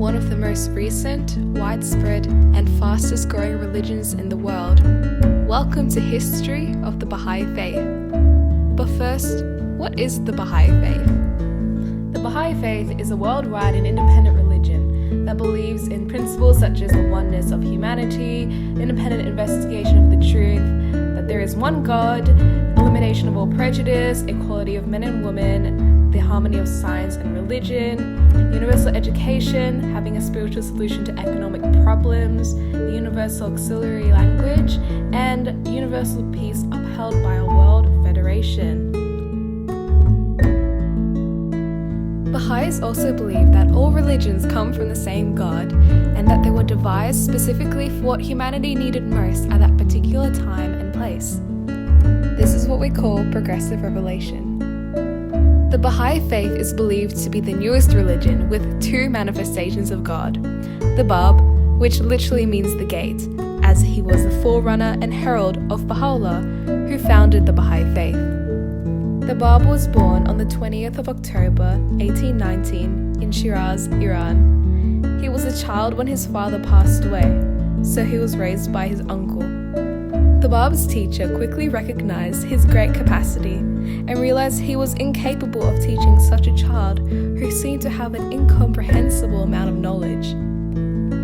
one of the most recent, widespread, and fastest growing religions in the world. Welcome to History of the Baha'i Faith. But first, what is the Baha'i Faith? The Baha'i Faith is a worldwide and independent religion that believes in principles such as the oneness of humanity, independent investigation of the truth, that there is one God, elimination of all prejudice, equality of men and women, the harmony of science and religion, universal education, having a spiritual solution to economic problems, the universal auxiliary language, and universal peace upheld by a world federation. Baha'is also believe that all religions come from the same God and that they were devised specifically for what humanity needed most at that particular time and place. This is what we call progressive revelation. The Baha'i Faith is believed to be the newest religion with two manifestations of God. The Bab, which literally means the gate, as he was the forerunner and herald of Baha'u'llah, who founded the Baha'i Faith. The Bab was born on the 20th of October 1819 in Shiraz, Iran. He was a child when his father passed away, so he was raised by his uncle. The Bab's teacher quickly recognized his great capacity and realized he was incapable of teaching such a child who seemed to have an incomprehensible amount of knowledge.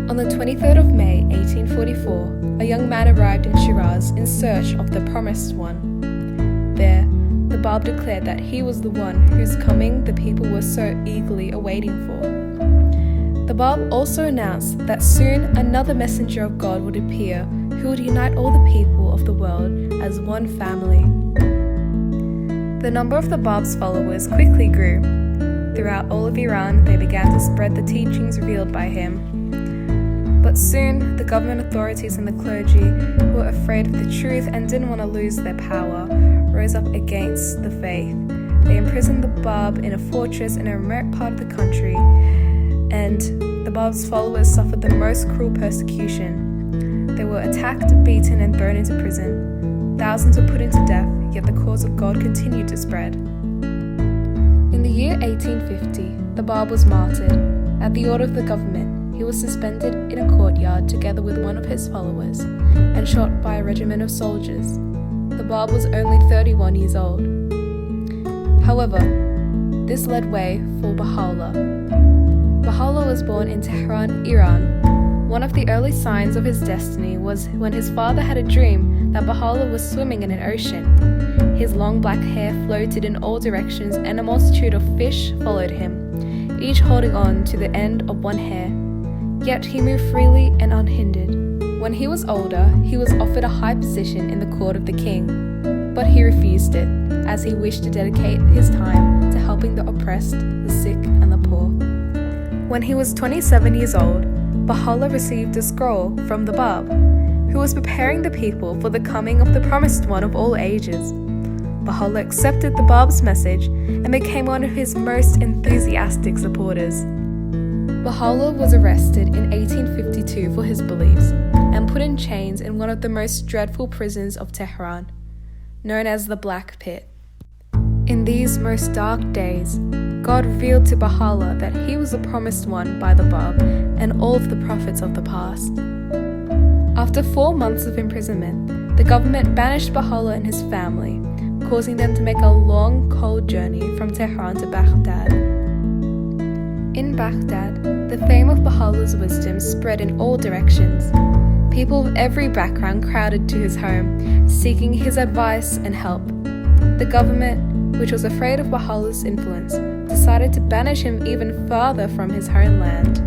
On the 23rd of May 1844, a young man arrived in Shiraz in search of the Promised One. There, the Bab declared that he was the one whose coming the people were so eagerly awaiting for. The Bab also announced that soon another messenger of God would appear who would unite all the people of the world as one family. The number of the Bab's followers quickly grew. Throughout all of Iran, they began to spread the teachings revealed by him. But soon, the government authorities and the clergy, who were afraid of the truth and didn't want to lose their power, rose up against the faith. They imprisoned the Bab in a fortress in a remote part of the country, and the Bab's followers suffered the most cruel persecution. They were attacked, beaten, and thrown into prison. Thousands were put into death, yet the cause of God continued to spread. In the year 1850, the Bab was martyred. At the order of the government, he was suspended in a courtyard together with one of his followers and shot by a regiment of soldiers. The Bab was only 31 years old. However, this led way for Baha'u'llah. Baha'u'llah was born in Tehran, Iran. One of the early signs of his destiny was when his father had a dream that Baha'u'llah was swimming in an ocean. His long black hair floated in all directions and a multitude of fish followed him, each holding on to the end of one hair. Yet he moved freely and unhindered. When he was older, he was offered a high position in the court of the king, but he refused it, as he wished to dedicate his time to helping the oppressed, the sick, and the poor. When he was 27 years old, Baha'u'llah received a scroll from the Bab, who was preparing the people for the coming of the Promised One of all ages. Baha'u'llah accepted the Bab's message and became one of his most enthusiastic supporters. Baha'u'llah was arrested in 1852 for his beliefs and put in chains in one of the most dreadful prisons of Tehran, known as the Black Pit. In these most dark days, God revealed to Baha'u'llah that he was the Promised One by the Bab and all of the prophets of the past. After 4 months of imprisonment, the government banished Baha'u'llah and his family, causing them to make a long, cold journey from Tehran to Baghdad. In Baghdad, the fame of Baha'u'llah's wisdom spread in all directions. People of every background crowded to his home, seeking his advice and help. The government, which was afraid of Baha'u'llah's influence, decided to banish him even farther from his homeland.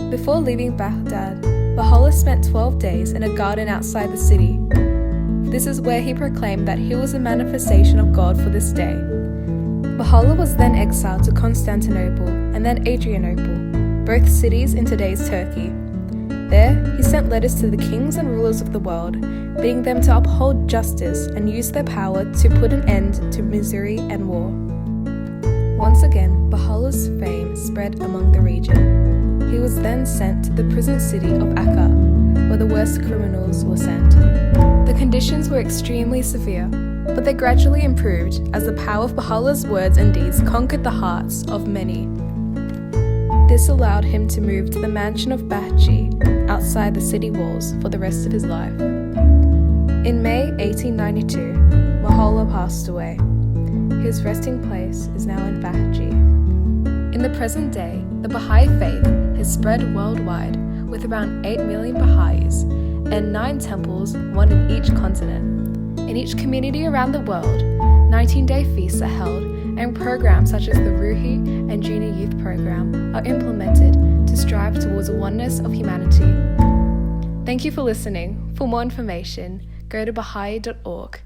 Before leaving Baghdad, Baha'u'llah spent 12 days in a garden outside the city. This is where he proclaimed that he was a manifestation of God for this day. Baha'u'llah was then exiled to Constantinople and then Adrianople, both cities in today's Turkey. There, he sent letters to the kings and rulers of the world, bidding them to uphold justice and use their power to put an end to misery and war. Once again, Baha'u'llah's fame spread among the region. He was then sent to the prison city of Akka, where the worst criminals were sent. The conditions were extremely severe, but they gradually improved as the power of Baha'u'llah's words and deeds conquered the hearts of many. This allowed him to move to the mansion of Baha'u'llah outside the city walls for the rest of his life. In May 1892, Baha'u'llah passed away. His resting place is now in Baha'u'llah. In the present day, the Baha'i faith has spread worldwide with around 8 million Baha'is and 9 temples, one in each continent. In each community around the world, 19-day feasts are held and programs such as the Ruhi and Junior Youth Program are implemented to strive towards a oneness of humanity. Thank you for listening. For more information, go to Baha'i.org.